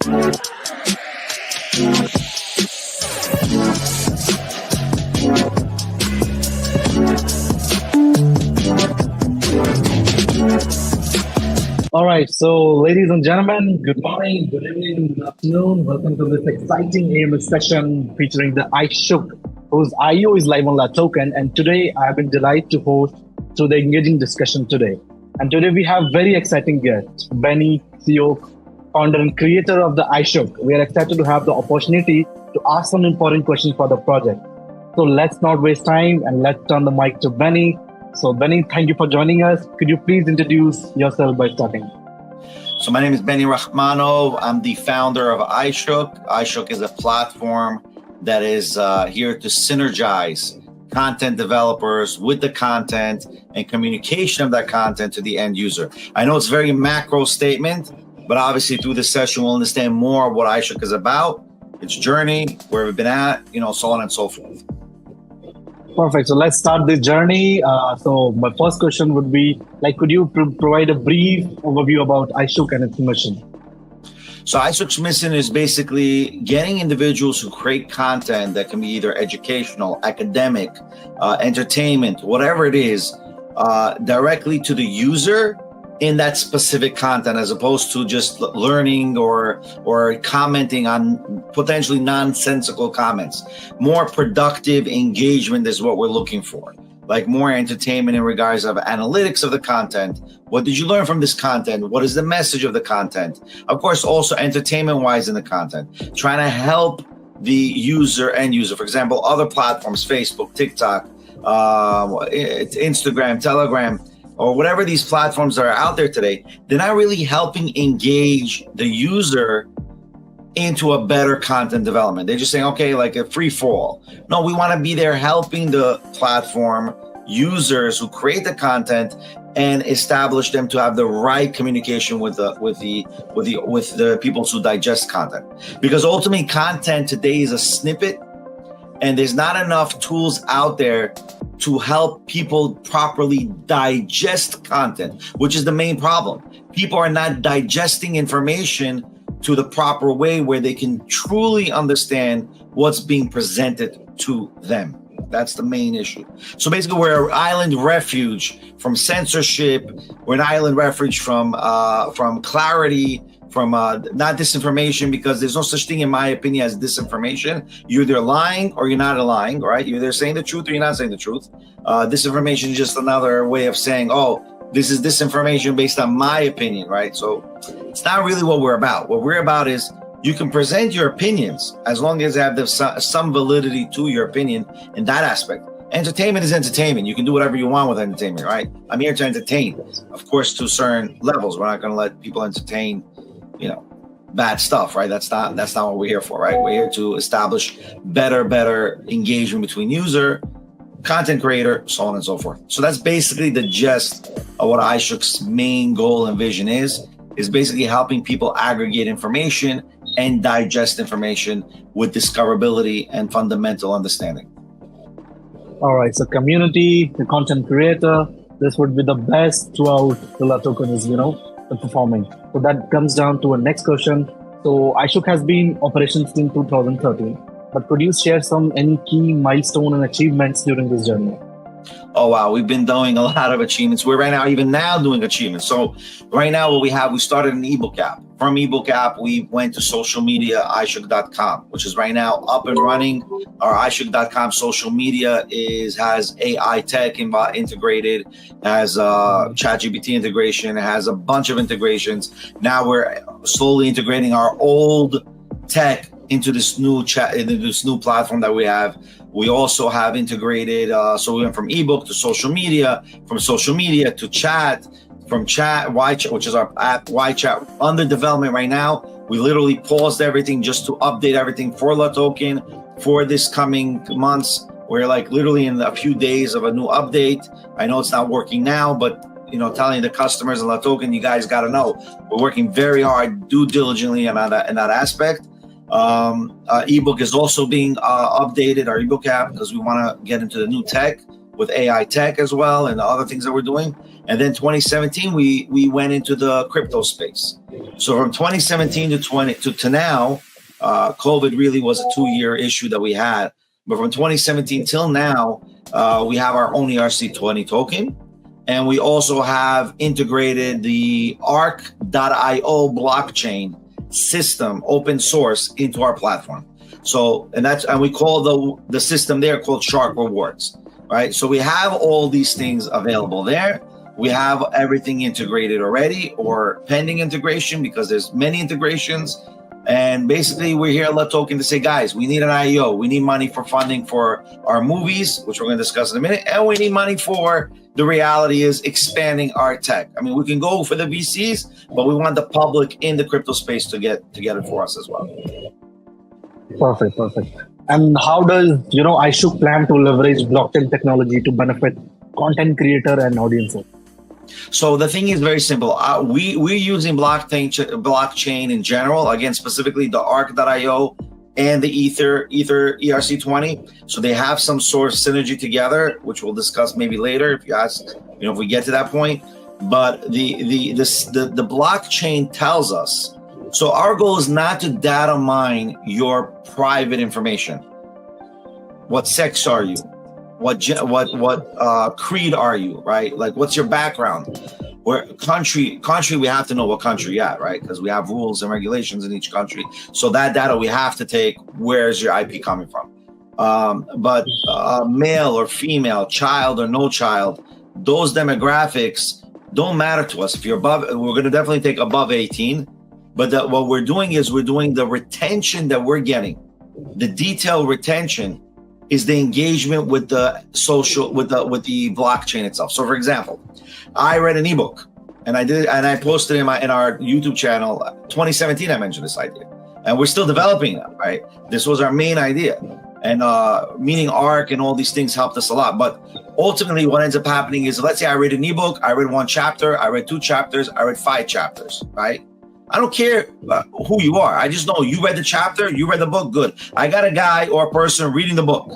All right, so ladies and gentlemen, good morning, good evening, good afternoon. Welcome to this exciting AMS session featuring the iShook, whose IO is live on La Token. And today I have been delighted to host to the engaging discussion today. And today we have very exciting guest, Benny, CEO, founder and creator of the iShook. We are excited to have the opportunity to ask some important questions for the project. So let's not waste time and let's turn the mic to Benny. So Benny, thank you for joining us. Could you please introduce yourself by starting? So my name is Benny Rahmanov. I'm the founder of iShook. iShook is a platform that is here to synergize content developers with the content and communication of that content to the end user. I know it's a very macro statement, but obviously through this session, we'll understand more of what iShook is about, its journey, where we've been at, so on and so forth. Perfect. So let's start this journey. So my first question would be, could you provide a brief overview about iShook and its mission? So iShook's mission is basically getting individuals who create content that can be either educational, academic, entertainment, whatever it is, directly to the user in that specific content, as opposed to just learning or commenting on potentially nonsensical comments. More productive engagement is what we're looking for. Like more entertainment in regards of analytics of the content. What did you learn from this content? What is the message of the content? Of course, also entertainment-wise in the content. Trying to help the end user. For example, other platforms, Facebook, TikTok, Instagram, Telegram, or whatever these platforms are out there today, they're not really helping engage the user into a better content development. They're just saying, okay, like a free for all. No, we want to be there helping the platform users who create the content and establish them to have the right communication with the people who digest content. Because ultimately, content today is a snippet, and there's not enough tools out there to help people properly digest content, which is the main problem. People are not digesting information to the proper way where they can truly understand what's being presented to them. That's the main issue. So basically, we're an island refuge from censorship. We're an island refuge from clarity, from not disinformation, because there's no such thing, in my opinion, as disinformation. You're either lying or you're not lying, right? You're either saying the truth or you're not saying the truth. Disinformation is just another way of saying, oh, this is disinformation based on my opinion, right? So it's not really what we're about. What we're about is you can present your opinions as long as they have some validity to your opinion in that aspect. Entertainment is entertainment. You can do whatever you want with entertainment, right? I'm here to entertain, of course, to certain levels. We're not going to let people entertain bad stuff, right? That's not what we're here for, right? We're here to establish better engagement between user, content creator, so on and so forth. So that's basically the gist of what iShook's main goal and vision is basically helping people aggregate information and digest information with discoverability and fundamental understanding. All right, so community, the content creator, this would be the best throughout the La Token is, performing. So that comes down to a next question. So iShook has been operations since 2013, but could you share any key milestone and achievements during this journey? Oh, wow. We've been doing a lot of achievements. We're right now, even now, doing achievements. So right now what we started an ebook app. From ebook app, we went to social media, iShook.com, which is right now up and running. Our iShook.com social media has AI tech integrated, has ChatGPT integration, has a bunch of integrations. Now we're slowly integrating our old tech into this new platform that we have. We also have integrated, so we went from ebook to social media, from social media to chat, from chat, YChat, which is our app, YChat, under development right now. We literally paused everything just to update everything for La Token for this coming months. We're literally in a few days of a new update. I know it's not working now, but telling the customers in La Token, you guys got to know, we're working very hard, diligently in that aspect. Ebook is also being updated, our ebook app, because we want to get into the new tech with AI tech as well and the other things that we're doing. And then 2017, we went into the crypto space. So from 2017 to now, COVID really was a 2-year issue that we had. But from 2017 till now, we have our own ERC20 token. And we also have integrated the Arc.io blockchain system, open source, into our platform. So, and we call the system there called Shark Rewards, right? So we have all these things available there. We have everything integrated already or pending integration because there's many integrations. And basically, we're here at Let Token to say, guys, we need an IEO. We need money for funding for our movies, which we're going to discuss in a minute. And we need money for, the reality is, expanding our tech. I mean, we can go for the VCs, but we want the public in the crypto space to get it for us as well. Perfect. And how does, iShook plan to leverage blockchain technology to benefit content creator and audiences? So the thing is very simple. We're using blockchain in general, again, specifically the Arc.io and the Ether ERC20. So they have some sort of synergy together, which we'll discuss maybe later if you ask, if we get to that point. But the blockchain tells us. So our goal is not to data mine your private information. What sex are you? What creed are you, right? Like, what's your background? Where country, we have to know what country you're at, right? Because we have rules and regulations in each country. So that data we have to take, where's your IP coming from? But male or female, child or no child, those demographics don't matter to us. If you're above, we're going to definitely take above 18. But what we're doing is we're doing the retention that we're getting, the detailed retention is the engagement with the social, with the blockchain itself. So, for example, I read an ebook, and I posted in our YouTube channel. 2017, I mentioned this idea, and we're still developing it. Right, this was our main idea, and meaning ARC and all these things helped us a lot. But ultimately, what ends up happening is, let's say I read an ebook, I read 1 chapter, I read 2 chapters, I read 5 chapters. Right. I don't care who you are. I just know you read the chapter, you read the book, good. I got a guy or a person reading the book,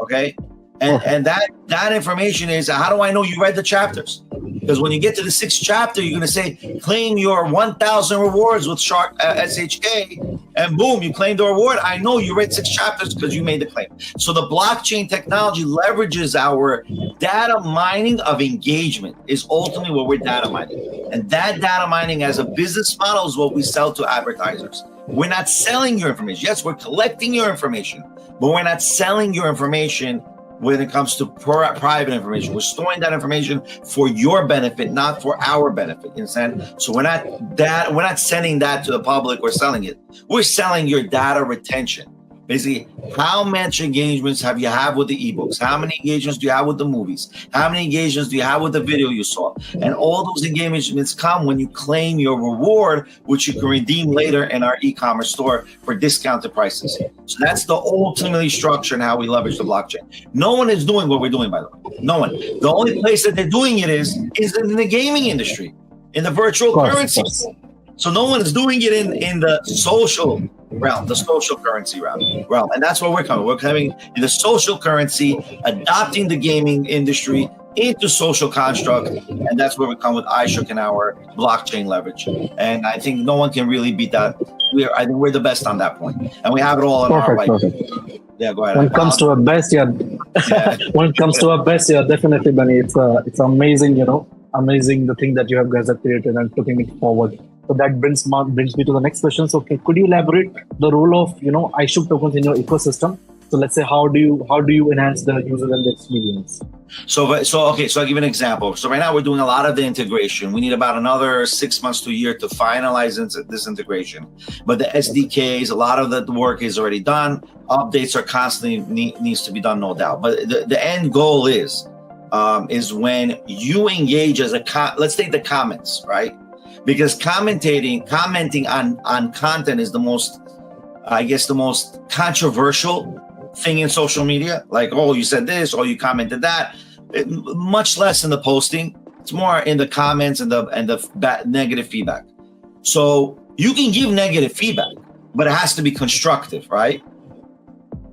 okay? And that information is, how do I know you read the chapters? Because when you get to the 6th chapter, you're going to say, claim your 1,000 rewards with Shark SHK, and boom, you claimed the reward. I know you read 6 chapters because you made the claim. So the blockchain technology leverages our data mining of engagement is ultimately what we're data mining. And that data mining as a business model is what we sell to advertisers. We're not selling your information. Yes, we're collecting your information, but we're not selling your information when it comes to private information. We're storing that information for your benefit, not for our benefit. You understand? So we're not sending that to the public. We're selling it. We're selling your data retention. Basically, how much engagements have you had with the ebooks? How many engagements do you have with the movies? How many engagements do you have with the video you saw? And all those engagements come when you claim your reward, which you can redeem later in our e-commerce store for discounted prices. So that's the ultimately structure and how we leverage the blockchain. No one is doing what we're doing, by the way. No one. The only place that they're doing it is in the gaming industry, in the virtual currency. So no one is doing it in the social realm, the social currency realm. And that's where we're coming. We're coming in the social currency, adopting the gaming industry into social construct. And that's where we come with iShook and our blockchain leverage. And I think no one can really beat that. I think we're the best on that point. And we have it all in our way. Yeah, go ahead. When it comes to our best, when it comes to our best, definitely, Benny. It's amazing, amazing the thing that you guys have created and putting it forward. So that brings me to the next question. So could you elaborate the role of iShook tokens in your ecosystem? So let's say how do you enhance the user and the experience? So I'll give you an example. So right now we're doing a lot of the integration. We need about another 6 months to a year to finalize this integration. But the SDKs, a lot of the work is already done. Updates are constantly needs to be done, no doubt. But the end goal is when you engage as let's take the comments, right? Because commenting on content is the most controversial thing in social media. Like, oh, you said this, or you commented that. Much less in the posting. It's more in the comments and the negative feedback. So you can give negative feedback, but it has to be constructive, right?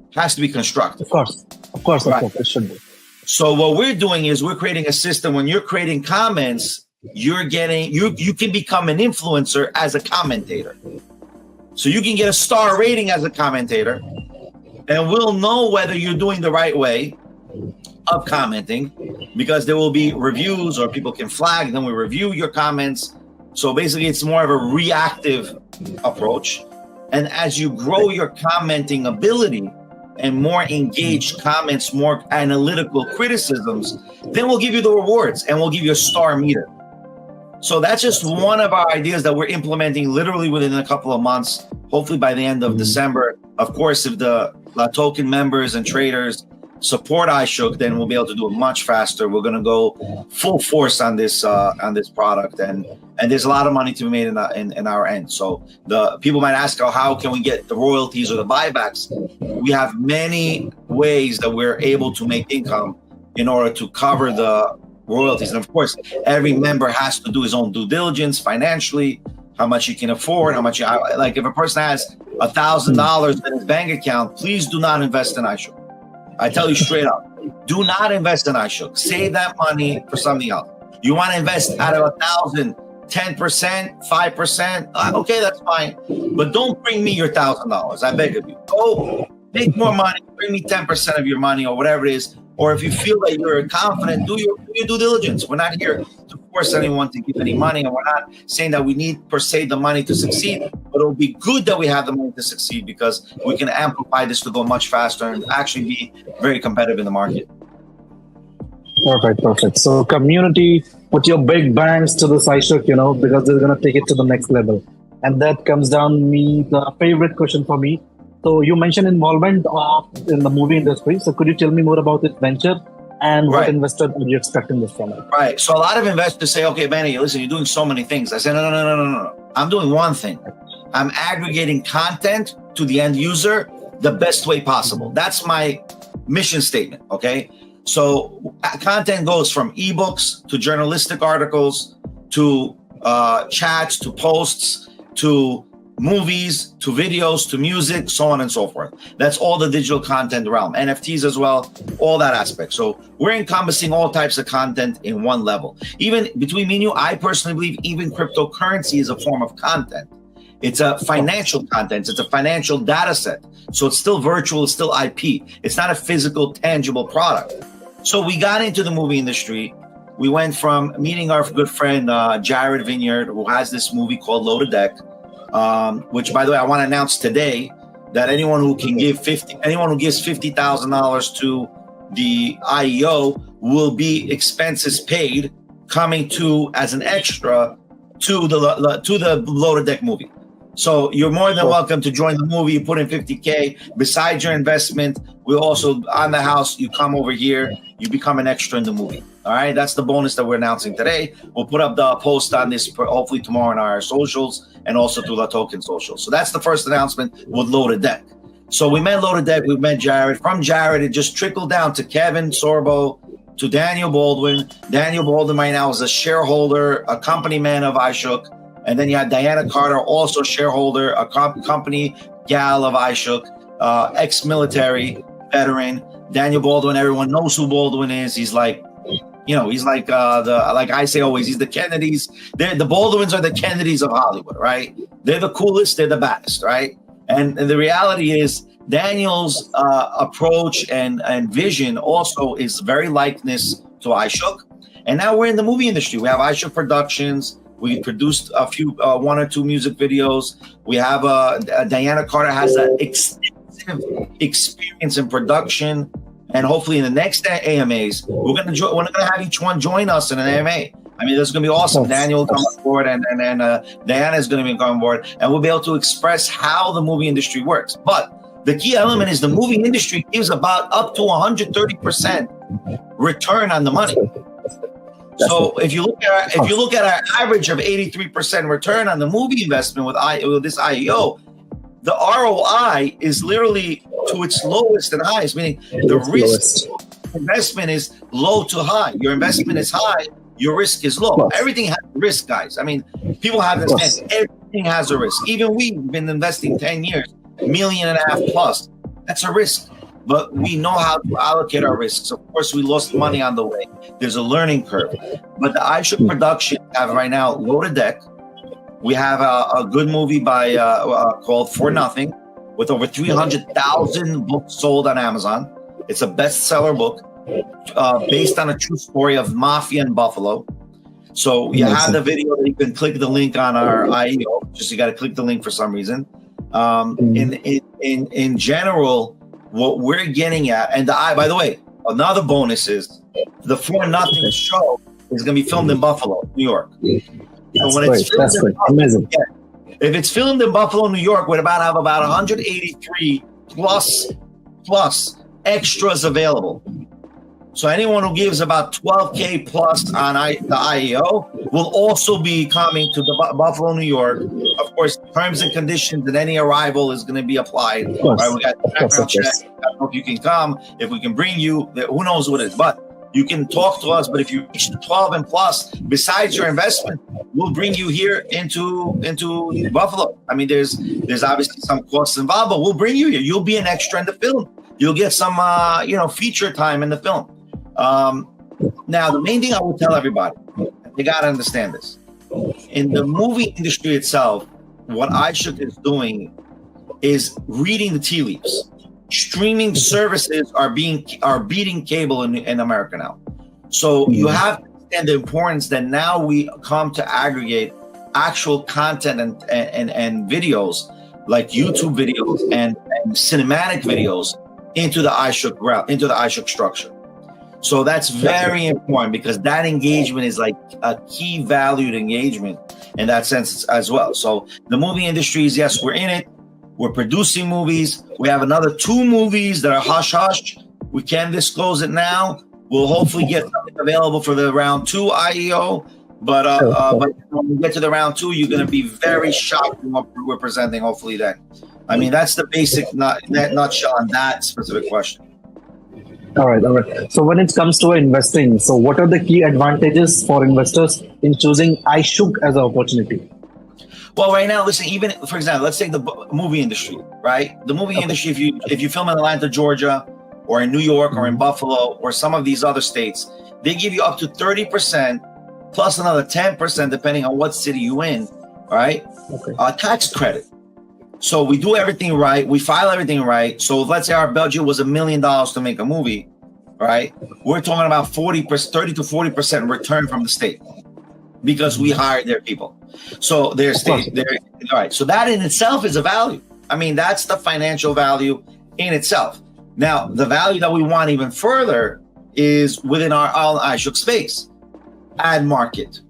It has to be constructive. Of course, right. It should be. So what we're doing is we're creating a system. When you're creating comments, you're getting you can become an influencer as a commentator. So you can get a star rating as a commentator, and we'll know whether you're doing the right way of commenting, because there will be reviews or people can flag, then we review your comments. So basically it's more of a reactive approach. And as you grow your commenting ability and more engaged comments, more analytical criticisms, then we'll give you the rewards and we'll give you a star meter. So that's just one of our ideas that we're implementing literally within a couple of months, hopefully by the end of December. Of course, if the token members and traders support iShook, then we'll be able to do it much faster. We're going to go full force on this product, and there's a lot of money to be made in our end. So the people might ask, oh, how can we get the royalties or the buybacks? We have many ways that we're able to make income in order to cover the royalties. And of course, every member has to do his own due diligence financially, how much he can afford, how much like if a person has $1,000 in his bank account, please do not invest in iShook. I tell you straight up, do not invest in iShook. Save that money for something else. You want to invest out of 1,000, 10%, 5%. Okay, that's fine. But don't bring me your $1,000. I beg of you. Go make more money. Bring me 10% of your money or whatever it is. Or if you feel that you're confident, do your due diligence. We're not here to force anyone to give any money, and we're not saying that we need per se the money to succeed, but it'll be good that we have the money to succeed because we can amplify this to go much faster and actually be very competitive in the market. Perfect. So community, put your big bangs to this iShook, because they're going to take it to the next level. And that comes down the favorite question for me. So you mentioned involvement in the movie industry. So could you tell me more about this venture and what investors are you expecting this from it? Right. So a lot of investors say, okay, Benny, listen, you're doing so many things. I said, no. I'm doing one thing. I'm aggregating content to the end user the best way possible. That's my mission statement. Okay. So content goes from ebooks to journalistic articles to chats to posts to movies to videos to music, so on and so forth. That's all the digital content realm, NFTs as well, all that aspect. So we're encompassing all types of content in one level. Even between me and you, I personally believe even cryptocurrency is a form of content. It's a financial content. It's a financial data set. So it's still virtual, it's still IP. It's not a physical, tangible product. So we got into the movie industry. We went from meeting our good friend, Jared Vineyard, who has this movie called Loaded Deck, which, by the way, I want to announce today that anyone who gives $50,000 to the IEO will be expenses paid coming to as an extra to the Loaded Deck movie. So you're more than welcome to join the movie. You put in $50K besides your investment. We're also on the house. You come over here, you become an extra in the movie. All right, that's the bonus that we're announcing today. We'll put up the post on this hopefully tomorrow on our socials and also through the token socials. So that's the first announcement with Loaded Deck. So we met Loaded Deck, we met Jared. From Jared, it just trickled down to Kevin Sorbo, to Daniel Baldwin. Daniel Baldwin right now is a shareholder, a company man of iShook. And then you had Diana Carter, also shareholder, a company gal of iShook, ex-military veteran. Daniel Baldwin, everyone knows who Baldwin is. He's like, he's like like I say always, he's the Kennedys. The Baldwins are the Kennedys of Hollywood, right? They're the coolest, they're the baddest, right? And the reality is Daniel's approach and vision also is very likeness to iShook. And now we're in the movie industry. We have iShook Productions. We produced a few, one or two music videos. We have Diana Carter has an extensive experience in production, and hopefully in the next AMAs, we're gonna have each one join us in an AMA. I mean, this is gonna be awesome. Daniel will come on board, and Diana is gonna be on board, and we'll be able to express how the movie industry works. But the key element is the movie industry gives about up to 130% return on the money. So if you look at our average of 83% return on the movie investment with this IEO, the ROI is literally to its lowest and highest, meaning the risk investment is low to high. Your investment is high, your risk is low. Everything has risk, guys. I mean, people have this understand everything has a risk. Even we've been investing 10 years, $1.5 million plus. That's a risk. but we know how to allocate our risks. Of course, we lost money on the way. There's a learning curve. But the iShook production have right now Loaded Deck. We have a good movie by called For Nothing, with over 300,000 books sold on Amazon. It's a bestseller book based on a true story of mafia in Buffalo. So you have the video. You can click the link on our IEO. Just you got to click the link for some reason. In general, what we're getting at, and by the way, another bonus is the For Nothing show is going to be filmed in Buffalo, New York. So when it's filmed amazing. If it's filmed in Buffalo, New York, we're about to have about 183 plus extras available. So anyone who gives about 12K plus on the IEO will also be coming to the Buffalo, New York. Of course, terms and conditions and any arrival is going to be applied. Right? We got background check. I don't know if you can come, if we can bring you. Who knows what it is, but you can talk to us. But if you reach the 12 and plus, besides your investment, we'll bring you here into Buffalo. I mean, there's obviously some costs involved, but we'll bring you here. You'll be an extra in the film. You'll get some feature time in the film. Now, the main thing I will tell everybody, you got to understand this. In the movie industry itself, what iShook is doing is reading the tea leaves. Streaming services are beating cable in America now. So you have to understand the importance that now we come to aggregate actual content and videos like YouTube videos and cinematic videos into the iShook structure. So that's very important because that engagement is like a key valued engagement in that sense as well. So the movie industry is, yes, we're in it. We're producing movies. We have another 2 movies that are hush-hush. We can't disclose it now. We'll hopefully get something available for the round 2 IEO. But when we get to the round 2, you're going to be very shocked in what we're presenting, hopefully then. I mean, that's the basic nutshell on that specific question. All right. So when it comes to investing, so what are the key advantages for investors in choosing iShook as an opportunity? Well, right now, listen, even, for example, let's take the movie industry, right? The movie industry, if you film in Atlanta, Georgia, or in New York, or in Buffalo, or some of these other states, they give you up to 30% plus another 10%, depending on what city you're in, right? Tax credit. So we do everything right. We file everything right. So let's say our budget was $1 million to make a movie, right? We're talking about 30 to 40% return from the state because we hired their people. So all right. So that in itself is a value. I mean, that's the financial value in itself. Now, the value that we want even further is within our iShook space. Ad market,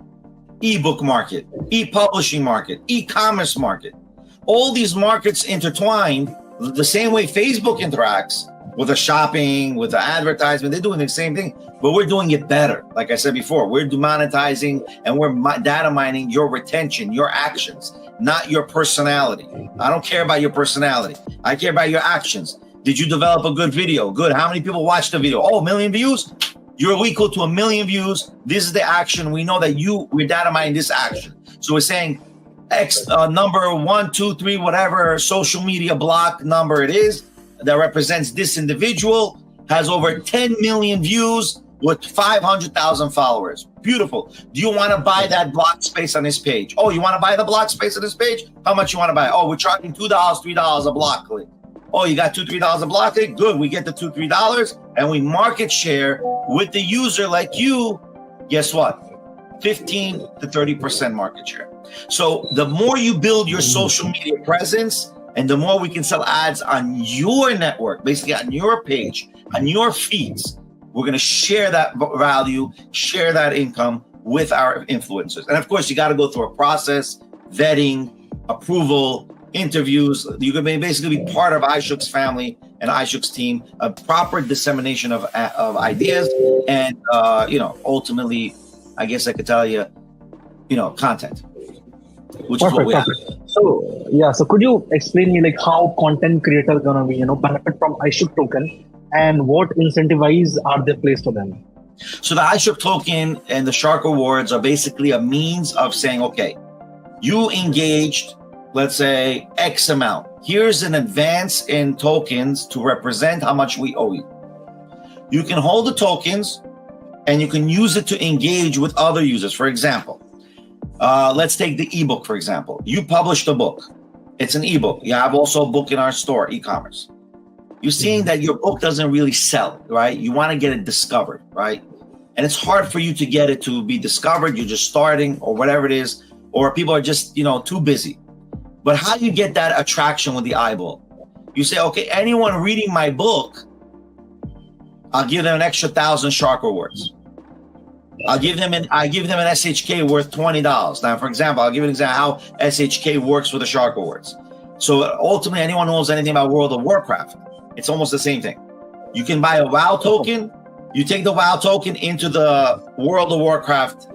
ebook market, e-publishing market, e-commerce market. All these markets intertwined the same way Facebook interacts with the shopping, with the advertisement. They're doing the same thing, but we're doing it better. Like I said before, we're monetizing and we're data mining your retention, your actions, not your personality. I don't care about your personality. I care about your actions. Did you develop a good video? Good. How many people watched the video? Oh, 1 million views? You're equal to 1 million views. This is the action. We know that we're data mining this action. So we're saying X number 1, 2, 3, whatever social media block number it is that represents this individual has over 10 million views with 500,000 followers. Beautiful. Do you want to buy that block space on this page? Oh, you want to buy the block space on this page? How much you want to buy? Oh, we're charging $2, $3 a block click. Oh, you got $2, $3 a block click? Good. We get the $2, $3 and we market share with the user like you. Guess what? 15 to 30% market share. So the more you build your social media presence and the more we can sell ads on your network, basically on your page, on your feeds, we're going to share that value, share that income with our influencers. And of course, you got to go through a process, vetting, approval, interviews. You can basically be part of iShook's family and iShook's team, a proper dissemination of ideas and, ultimately, I guess I could tell you, content, which is what we have. So could you explain me like how content creators gonna be, benefit from iShook token and what incentivize are they placed for them? So the iShook token and the Shark Awards are basically a means of saying, okay, you engaged let's say X amount. Here's an advance in tokens to represent how much we owe you. You can hold the tokens and you can use it to engage with other users. For example, let's take the ebook, for example. You published a book. It's an ebook. You have also a book in our store, e-commerce. You're seeing that your book doesn't really sell, right? You want to get it discovered, right? And it's hard for you to get it to be discovered. You're just starting or whatever it is, or people are just, too busy. But how do you get that attraction with the eyeball? You say, okay, anyone reading my book, I'll give them an extra 1,000 shark rewards. I give them an SHK worth $20. Now, for example, I'll give you an example how SHK works with the shark rewards. So ultimately, anyone who knows anything about World of Warcraft, it's almost the same thing. You can buy a WoW token. You take the WoW token into the World of Warcraft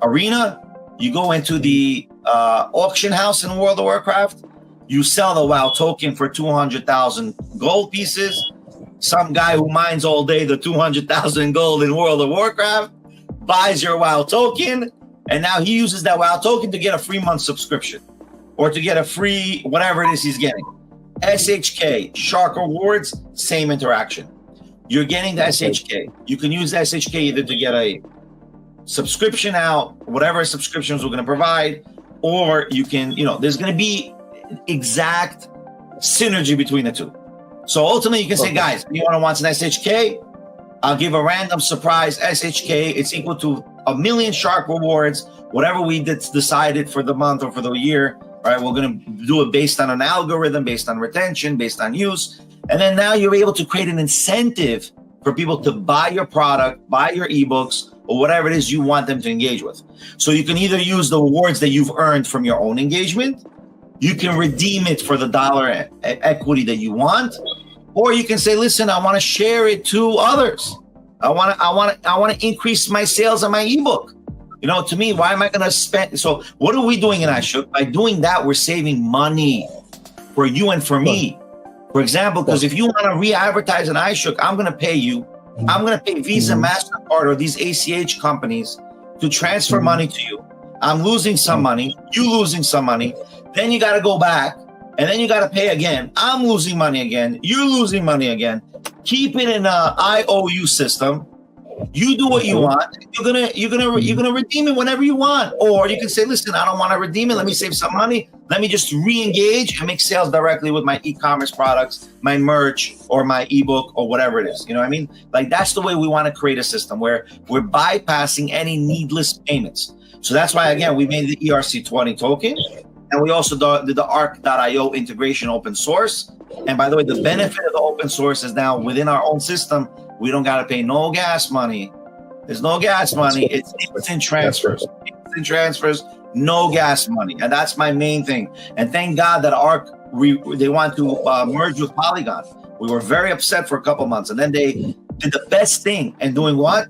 arena. You go into the auction house in World of Warcraft. You sell the WoW token for 200,000 gold pieces. Some guy who mines all day the 200,000 gold in World of Warcraft buys your WoW token, and now he uses that WoW token to get a free month subscription or to get a free whatever it is he's getting. SHK, Shark Rewards, same interaction. You're getting the SHK. You can use the SHK either to get a subscription out, whatever subscriptions we're going to provide, or you can, there's going to be exact synergy between the two. So ultimately, you can say, guys, anyone wants an SHK, I'll give a random surprise SHK. It's equal to 1 million Shark Rewards, whatever we decided for the month or for the year. Right, we're going to do it based on an algorithm, based on retention, based on use. And then now you're able to create an incentive for people to buy your product, buy your ebooks, or whatever it is you want them to engage with. So you can either use the rewards that you've earned from your own engagement, you can redeem it for the dollar equity that you want, or you can say, listen, I want to share it to others. I want to increase my sales on my ebook. To me, why am I going to spend? So what are we doing in iShook? By doing that, we're saving money for you and for me. For example, because if you want to re-advertise an iShook, I'm going to pay you. I'm going to pay Visa, MasterCard, or these ACH companies to transfer money to you. I'm losing some money. You losing some money. Then you got to go back, and then you got to pay again. I'm losing money again. You're losing money again. Keep it in a IOU system. You do what you want. You're gonna redeem it whenever you want, or you can say, "Listen, I don't want to redeem it. Let me save some money. Let me just re-engage and make sales directly with my e-commerce products, my merch, or my ebook, or whatever it is." You know what I mean? Like that's the way we want to create a system where we're bypassing any needless payments. So that's why again we made the ERC20 token, and we also did the Arc.io integration open source. And by the way, the benefit of the open source is now within our own system. We don't got to pay no gas money. There's no gas money. It's instant transfers. Instant transfers, no gas money. And that's my main thing. And thank God that Arc, they want to merge with Polygon. We were very upset for a couple months. And then they did the best thing. And doing what?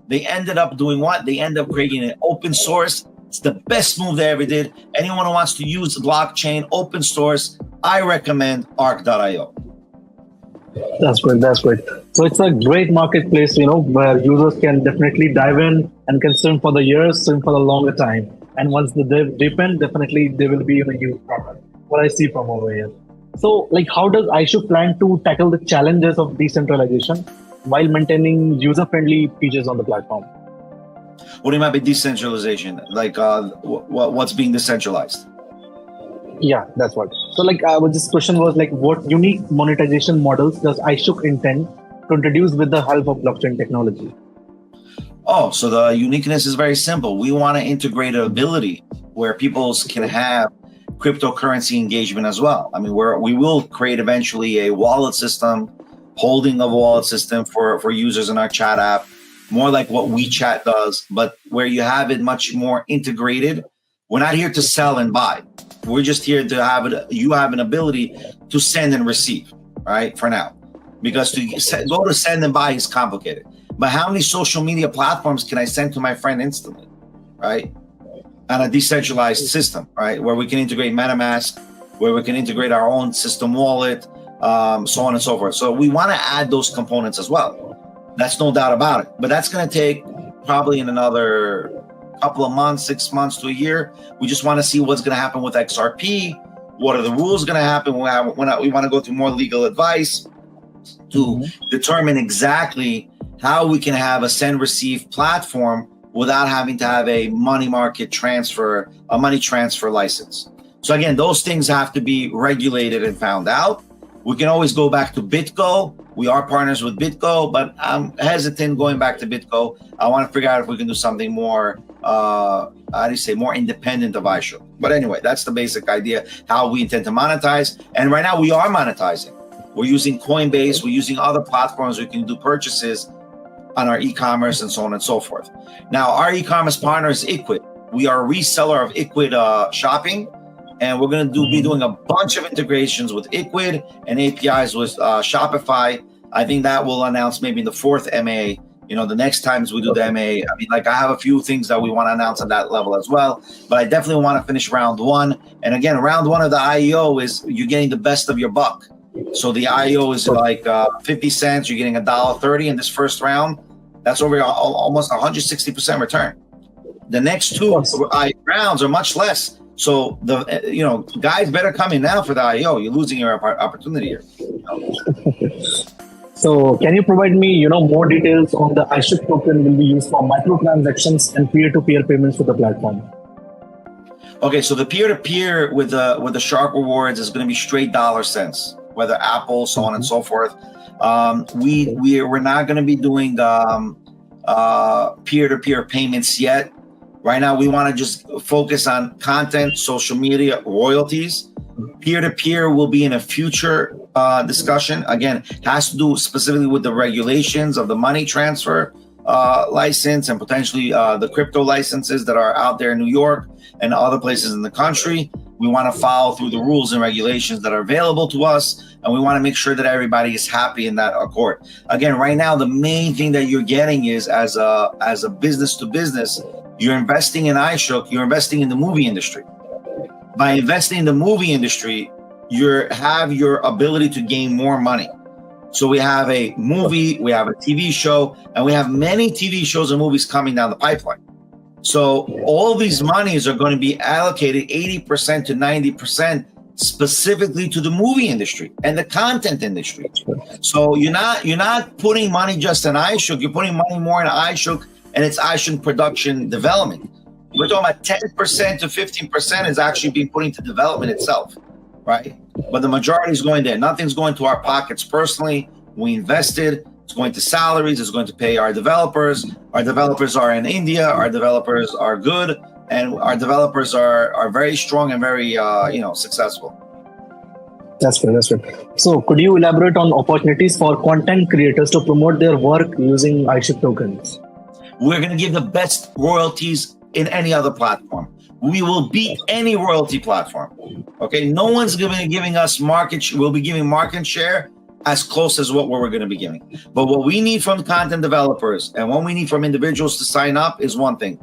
They ended up doing what? They ended up creating an open source. It's the best move they ever did. Anyone who wants to use blockchain, open source, I recommend Arc.io. That's great. That's great. So it's a great marketplace, where users can definitely dive in and can swim for the years, swim for the longer time. And once they dip in, definitely they will be in a huge product. What I see from over here. So, how does iShook plan to tackle the challenges of decentralization while maintaining user-friendly features on the platform? What do you mean by decentralization? What's being decentralized? Yeah, that's what. So, this question was what unique monetization models does iShook intend to introduce with the help of blockchain technology? Oh, so the uniqueness is very simple. We want to integrate an ability where people can have cryptocurrency engagement as well. I mean, we will create eventually a wallet system, holding of a wallet system for users in our chat app, more like what WeChat does, but where you have it much more integrated. We're not here to sell and buy. We're just here to have it. You have an ability to send and receive, right? For now, because to go to send and buy is complicated. But how many social media platforms can I send to my friend instantly, right? On a decentralized system, right? Where we can integrate MetaMask, where we can integrate our own system wallet, so on and so forth. So we want to add those components as well. That's no doubt about it. But that's going to take probably in another couple of months, 6 months to a year. We just want to see what's going to happen with XRP, What are the rules going to happen? We want to go through more legal advice to determine exactly how we can have a send receive platform without having to have a money transfer license. So again, those things have to be regulated and found out. We can always go back to BitGo. We are partners with BitGo, but I'm hesitant going back to BitGo. I want to figure out if we can do something more, more independent of iShook. But anyway, that's the basic idea, how we intend to monetize. And right now we are monetizing. We're using Coinbase. We're using other platforms. We can do purchases on our e-commerce and so on and so forth. Now, our e-commerce partner is Iquid. We are a reseller of Iquid shopping. And we're going to be doing a bunch of integrations with Iquid and APIs with Shopify. I think that we'll announce maybe in the fourth MA. The next times we do the MA. I mean, I have a few things that we want to announce at that level as well. But I definitely want to finish round one. And again, round one of the IEO is you're getting the best of your buck. So the IEO is like 50 cents. You're getting $1.30 in this first round. That's over almost 160% return. The next two rounds are much less. So guys better come in now for the IEO. You're losing your opportunity here. So can you provide me, more details on the iShook token will be used for microtransactions and peer-to-peer payments for the platform? Okay, so the peer-to-peer with the Shark rewards is going to be straight dollar cents, whether Apple, so on and so forth. We're not going to be doing peer-to-peer payments yet. Right now, we want to just focus on content, social media, royalties. Peer-to-peer will be in a future discussion. Again, it has to do specifically with the regulations of the money transfer license and potentially the crypto licenses that are out there in New York and other places in the country. We want to follow through the rules and regulations that are available to us, and we want to make sure that everybody is happy in that accord. Again, right now, the main thing that you're getting is as a business to business, you're investing in iShook, you're investing in the movie industry. By investing in the movie industry, you have your ability to gain more money. So we have a movie, we have a TV show, and we have many TV shows and movies coming down the pipeline. So all these monies are going to be allocated 80% to 90% specifically to the movie industry and the content industry. So you're not putting money just in iShook, you're putting money more in iShook and it's iShook production development. We're talking about 10% to 15% is actually being put into development itself, right? But the majority is going there. Nothing's going to our pockets personally. We invested. It's going to salaries. It's going to pay our developers. Our developers are in India. Our developers are good, and our developers are very strong and very successful. That's good. That's good. So, could you elaborate on opportunities for content creators to promote their work using iShook tokens? We're going to give the best royalties in any other platform. We will beat any royalty platform. Okay, no one's giving us market. We'll be giving market share as close as what we're going to be giving. But what we need from content developers and what we need from individuals to sign up is one thing: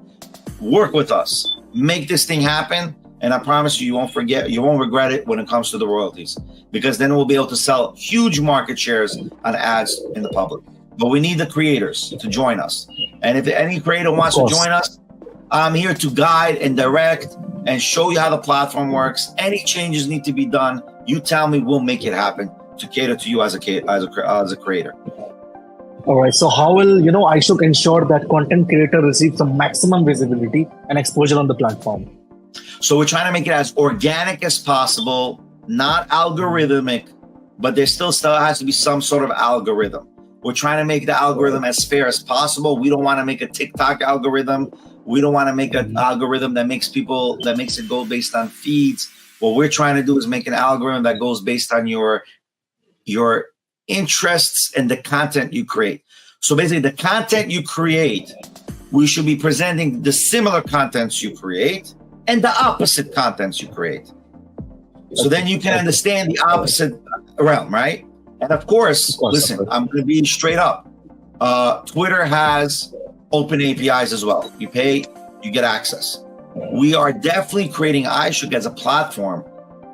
work with us, make this thing happen. And I promise you, you won't regret it when it comes to the royalties, because then we'll be able to sell huge market shares on ads in the public. But we need the creators to join us. And if any creator wants to join us, I'm here to guide and direct and show you how the platform works. Any changes need to be done. You tell me, we'll make it happen to cater to you as a creator. All right. So how will iShook ensure that content creator receives some maximum visibility and exposure on the platform? So we're trying to make it as organic as possible, not algorithmic, but there still has to be some sort of algorithm. We're trying to make the algorithm as fair as possible. We don't want to make a TikTok algorithm. We don't want to make an algorithm that makes it go based on feeds. What we're trying to do is make an algorithm that goes based on your interests and the content you create. So basically, the content you create, we should be presenting the similar contents you create and the opposite contents you create. So then you can understand the opposite realm, right? And of course, listen, I'm going to be straight up. Twitter has open APIs as well. You pay, you get access. We are definitely creating iShook as a platform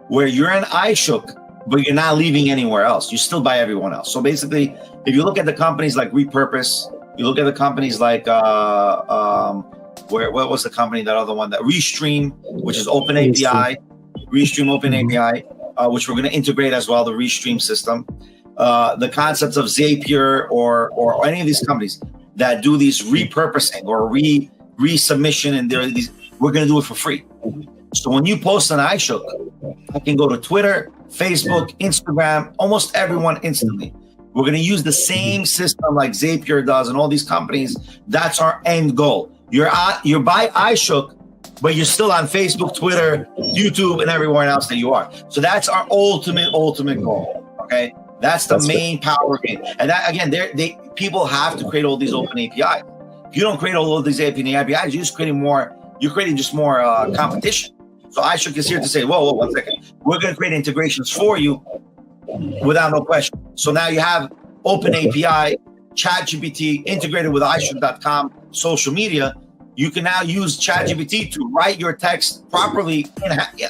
where you're in iShook, but you're not leaving anywhere else. You still buy everyone else. So basically, if you look at the companies like Repurpose, you look at the companies like, what was the company, that other one, that Restream, which is open API. Restream Open API, which we're going to integrate as well, the Restream system. The concepts of Zapier or any of these companies that do these repurposing or resubmission, and we're going to do it for free. So when you post an iShook, I can go to Twitter, Facebook, Instagram, almost everyone instantly. We're going to use the same system like Zapier does and all these companies. That's our end goal. You're by iShook, but you're still on Facebook, Twitter, YouTube, and everywhere else that you are. So that's our ultimate goal. Okay, that's the main power game. And that again, people have to create all these open APIs. If you don't create all of these open APIs, you're just creating more. You're creating just more competition. So iShook is here to say, whoa, 1 second. We're going to create integrations for you without no question. So now you have open API, ChatGPT integrated with iShook.com, social media. You can now use ChatGPT to write your text properly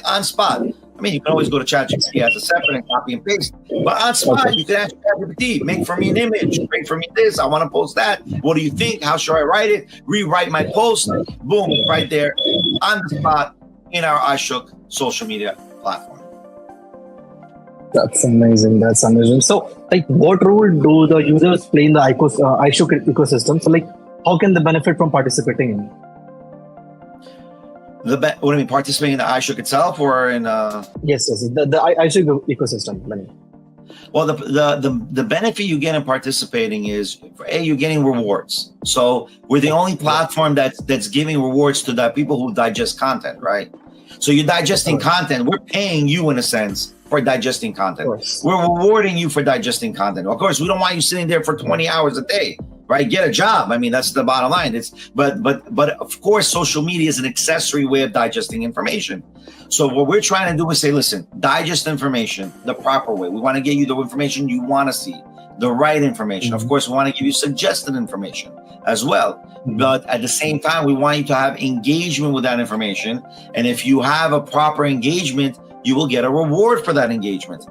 on spot. I mean, you can always go to ChatGPT as a separate and copy and paste, but on spot, you can ask ChatGPT, make for me an image, make for me this, I want to post that. What do you think? How should I write it? Rewrite my post. Boom, right there on the spot in our iShook social media platform. That's amazing. That's amazing. So, like, what role do the users play in the iShook ecosystem? So, like, how can they benefit from participating in it? What do you mean, participating in the iShook itself or in? Yes, the iShook ecosystem. Well, the benefit you get in participating is, you're getting rewards. So we're the only platform that's giving rewards to the people who digest content, right? So you're digesting content. We're paying you in a sense for digesting content. We're rewarding you for digesting content. Of course, we don't want you sitting there for 20 hours a day, right? Get a job. I mean, that's the bottom line. But of course, social media is an accessory way of digesting information. So what we're trying to do is say, listen, digest information the proper way. We want to get you the information you want to see, the right information. Of course, we want to give you suggested information as well. But at the same time, we want you to have engagement with that information. And if you have a proper engagement, you will get a reward for that engagement.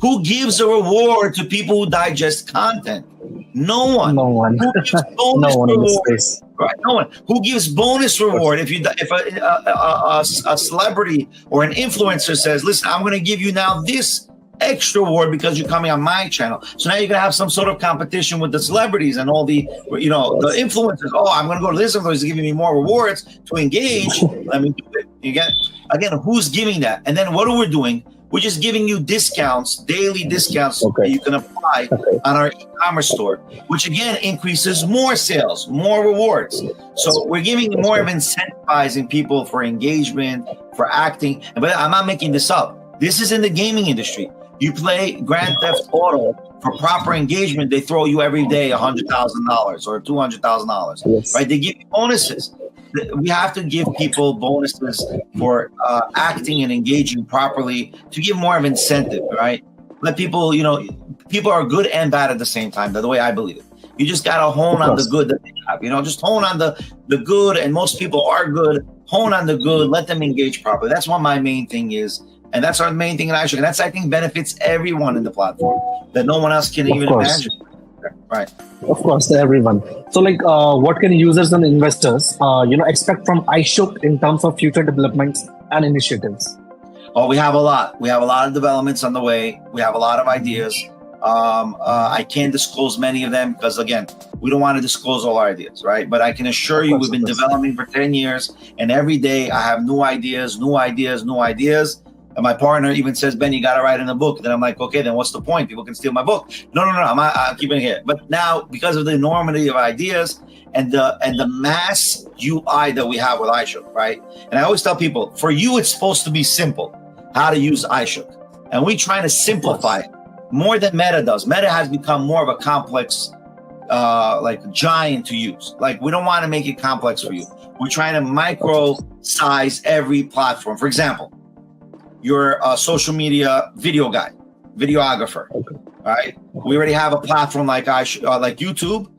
Who gives a reward to people who digest content? No one. No one. Who gives bonus no one reward? in this space. Right? No one. Who gives bonus reward? If a celebrity or an influencer says, "Listen, I'm going to give you now this extra reward because you're coming on my channel." So now you're going to have some sort of competition with the celebrities and all the influencers. Oh, I'm going to go to this influencer giving me more rewards to engage. Let me do it. You get again. Who's giving that? And then what are we doing? We're just giving you discounts, daily discounts that you can apply on our e-commerce store, which again increases more sales, more rewards. So we're giving more of incentivizing people for engagement, for acting. But I'm not making this up. This is in the gaming industry. You play Grand Theft Auto for proper engagement, they throw you every day $100,000 or $200,000, right? They give you bonuses. We have to give people bonuses for acting and engaging properly to give more of incentive, right? Let people, people are good and bad at the same time. That's the way I believe it. You just got to hone on the good that they have, just hone on the good. And most people are good. Hone on the good. Let them engage properly. That's what my main thing is. And that's our main thing in iShook. And that's, I think, benefits everyone in the platform that no one else can even imagine. Right. Of course, to everyone. So, what can users and investors, expect from iShook in terms of future developments and initiatives? Oh, we have a lot. We have a lot of developments on the way. We have a lot of ideas. I can't disclose many of them because, again, we don't want to disclose all our ideas, right? But I can assure you, we've been developing for 10 years, and every day I have new ideas. And my partner even says, "Ben, you got to write in a book." Then I'm like, okay, then what's the point? People can steal my book. No, I'm keeping it here. But now, because of the enormity of ideas and the mass UI that we have with iShook, right? And I always tell people, for you, it's supposed to be simple how to use iShook. And we try to simplify it more than Meta does. Meta has become more of a complex, giant to use. Like, we don't want to make it complex for you. We're trying to micro size every platform. For example, you're a social media videographer, right? We already have a platform like YouTube.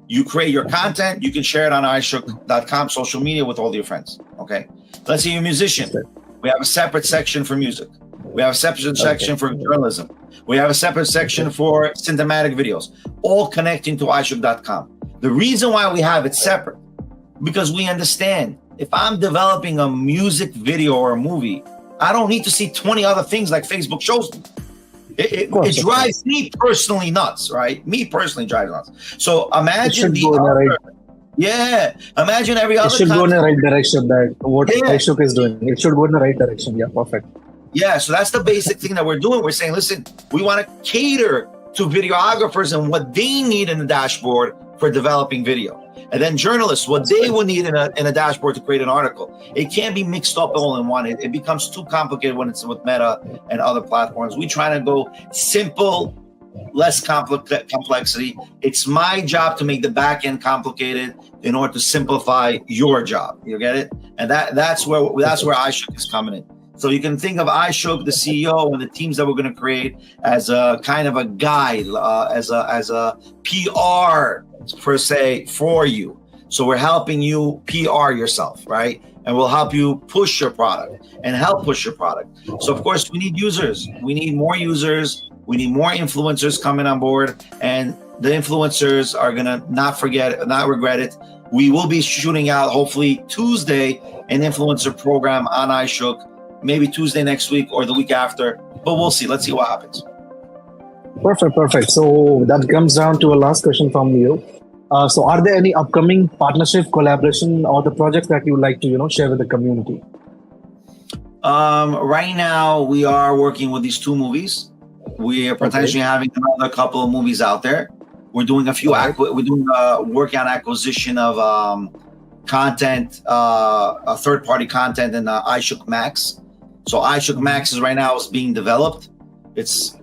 You create your content, you can share it on iShook.com social media with all your friends, okay? Let's say you're a musician. We have a separate section for music. We have a separate section for journalism. We have a separate section for cinematic videos, all connecting to iShook.com. The reason why we have it separate, because we understand if I'm developing a music video or a movie, I don't need to see 20 other things like Facebook shows me. It drives me personally nuts, right? Me personally drives nuts. So imagine imagine every other. It should go in the right direction. That what iShook is doing. It should go in the right direction. Yeah, perfect. Yeah, so that's the basic thing that we're doing. We're saying, listen, we want to cater to videographers and what they need in the dashboard for developing video. And then journalists, what they will need in a dashboard to create an article. It can't be mixed up all in one. It becomes too complicated when it's with Meta and other platforms. We try to go simple, less complexity. It's my job to make the back end complicated in order to simplify your job. You get it? And that's where iShook is coming in. So you can think of iShook, the CEO, and the teams that we're going to create as a kind of a guide, as a PR per se for you. So we're helping you PR yourself, right? And we'll help you push your product and help push your product. So of course we need users. We need more users. We need more influencers coming on board. And the influencers are going to not regret it. We will be shooting out hopefully Tuesday an influencer program on iShook, maybe Tuesday next week or the week after, but we'll see. Let's see what happens. Perfect. So that comes down to a last question from you. So are there any upcoming partnership, collaboration, or the projects that you would like to, share with the community? Right now, we are working with these 2 movies. We are potentially having another couple of movies out there. We're doing a few. We're doing working on acquisition of content, third-party content in iShook Max. So iShook Max is right now is being developed. It's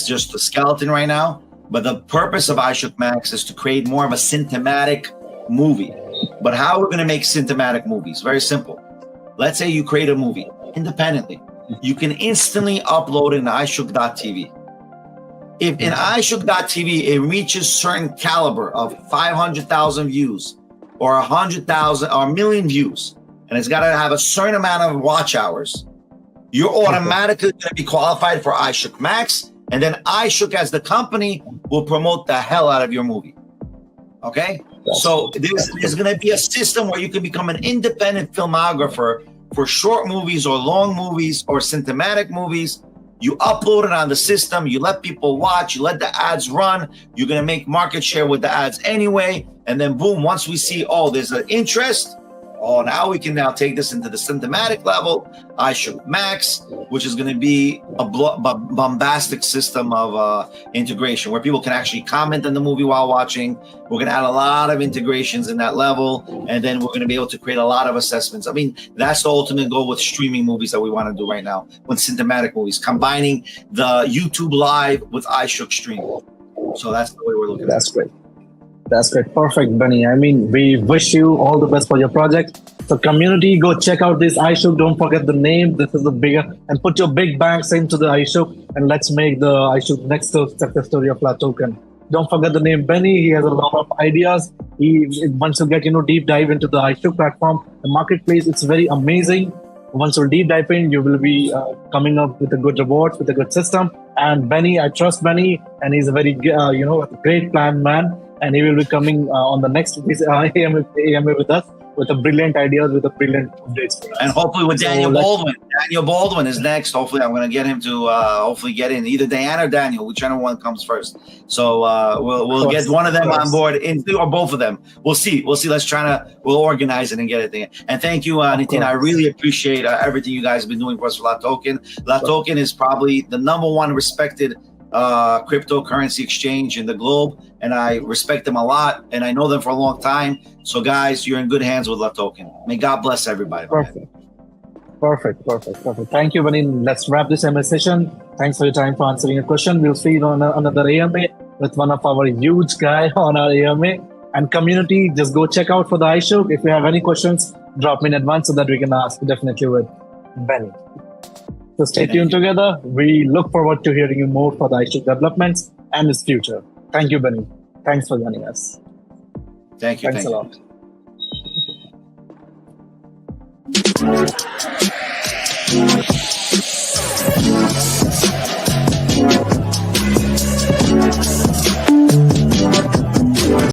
just a skeleton right now. But the purpose of iShook Max is to create more of a cinematic movie. But how we're going to make cinematic movies? Very simple. Let's say you create a movie independently. You can instantly upload it in iShook.tv. If in iShook.tv it reaches certain caliber of 500,000 views or 100,000 or a million views, and it's got to have a certain amount of watch hours, you're automatically going to be qualified for iShook Max. And then iShook as the company will promote the hell out of your movie. Okay? So there's going to be a system where you can become an independent filmographer for short movies or long movies or cinematic movies. You upload it on the system. You let people watch. You let the ads run. You're going to make market share with the ads anyway. And then boom, once we see, there's an interest. Now we can take this into the cinematic level, iShook Max, which is going to be a bombastic system of integration where people can actually comment on the movie while watching. We're going to add a lot of integrations in that level, and then we're going to be able to create a lot of assessments. I mean, that's the ultimate goal with streaming movies that we want to do right now, with cinematic movies, combining the YouTube Live with iShook streaming. So that's the way we're looking at it. That's great. That's great. Perfect, Benny. I mean, we wish you all the best for your project. So community, go check out this iShook. Don't forget the name. This is the bigger, and put your big banks into the iShook, and let's make the iShook next success story of La Token. Don't forget the name Benny. He has a lot of ideas. He wants to get, deep dive into the iShook platform, the marketplace. It's very amazing. Once you deep dive in, you will be coming up with a good rewards, with a good system. And Benny, I trust Benny, and he's a very, great plan man. And he will be coming on the next AMA with us with a brilliant ideas, with a brilliant updates. And hopefully with Daniel Baldwin. Daniel Baldwin is next. Hopefully I'm going to get him to hopefully get in. Either Diane or Daniel, whichever one comes first. So we'll get one of them on board, or both of them. We'll see. We'll organize it and get it there. And thank you, Nitin. I really appreciate everything you guys have been doing for us for La Token. La Token is probably the number one respected cryptocurrency exchange in the globe, and I respect them a lot, and I know them for a long time. So guys, you're in good hands with La Token. May God bless everybody. Perfect. Thank you, Benny. Let's wrap this MA session. Thanks for your time for answering a question. We'll see you on another AMA with one of our huge guy on our AMA. And community, just go check out for the iShook. If you have any questions, drop me in advance so that we can ask definitely with Benny. So stay tuned together. We look forward to hearing you more for the iShook developments and its future. Thank you, Benny. Thanks for joining us. Thank you. Thanks a lot.